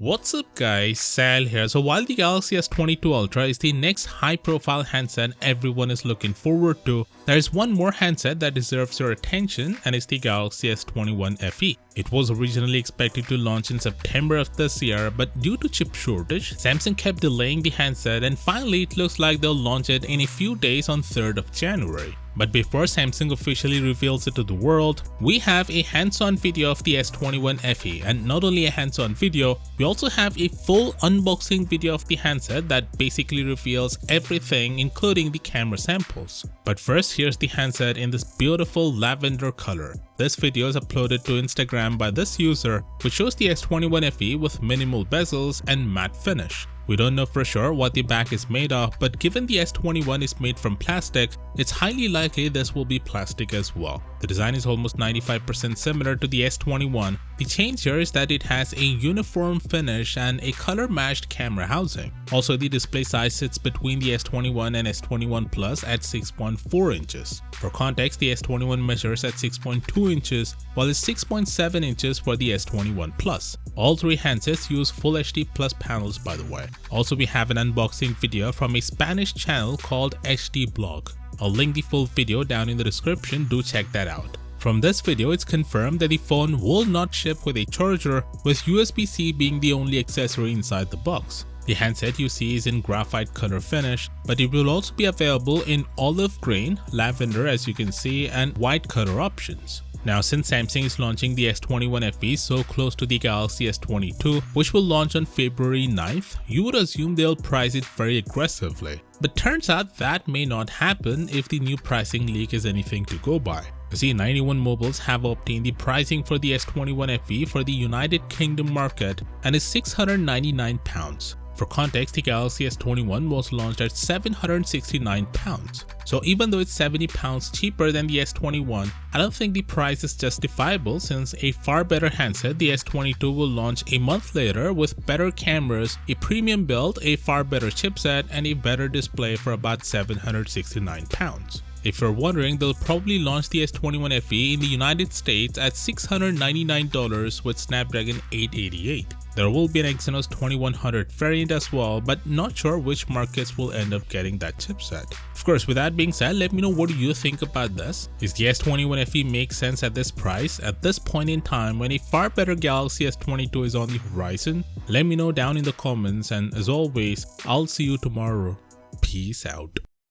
What's up guys, Sal here. So while the Galaxy S22 Ultra is the next high profile handset everyone is looking forward to, there is one more handset that deserves your attention, and it's the Galaxy S21 FE. It was originally expected to launch in September of this year, but due to chip shortage, Samsung kept delaying the handset and finally it looks like they'll launch it in a few days on 3rd of January. But before Samsung officially reveals it to the world, we have a hands-on video of the S21 FE, and not only a hands-on video, we also have a full unboxing video of the handset that basically reveals everything including the camera samples. But first, here's the handset in this beautiful lavender color. This video is uploaded to Instagram by this user, which shows the S21 FE with minimal bezels and matte finish. We don't know for sure what the back is made of, but given the S21 is made from plastic, it's highly likely this will be plastic as well. The design is almost 95% similar to the S21. The change here is that it has a uniform finish and a color-matched camera housing. Also, the display size sits between the S21 and S21 Plus at 6.4 inches. For context, the S21 measures at 6.2 inches, while it's 6.7 inches for the S21 Plus. All three handsets use Full HD Plus panels, by the way. Also, we have an unboxing video from a Spanish channel called HD Blog. I'll link the full video down in the description, do check that out. From this video, it's confirmed that the phone will not ship with a charger, with USB-C being the only accessory inside the box. The handset you see is in graphite color finish, but it will also be available in olive green, lavender as you can see, and white color options. Now, since Samsung is launching the S21 FE so close to the Galaxy S22, which will launch on February 9th, you would assume they'll price it very aggressively. But turns out that may not happen if the new pricing leak is anything to go by. You see, 91 Mobiles have obtained the pricing for the S21 FE for the United Kingdom market and is £699. For context, the Galaxy S21 was launched at £769. So even though it's £70 cheaper than the S21, I don't think the price is justifiable, since a far better handset, the S22, will launch a month later with better cameras, a premium build, a far better chipset, and a better display for about £769. If you're wondering, they'll probably launch the S21 FE in the United States at $699 with Snapdragon 888. There will be an Exynos 2100 variant as well, but not sure which markets will end up getting that chipset. Of course, with that being said, let me know what do you think about this. Is the S21 FE make sense at this price, at this point in time when a far better Galaxy S22 is on the horizon? Let me know down in the comments, and as always, I'll see you tomorrow. Peace out.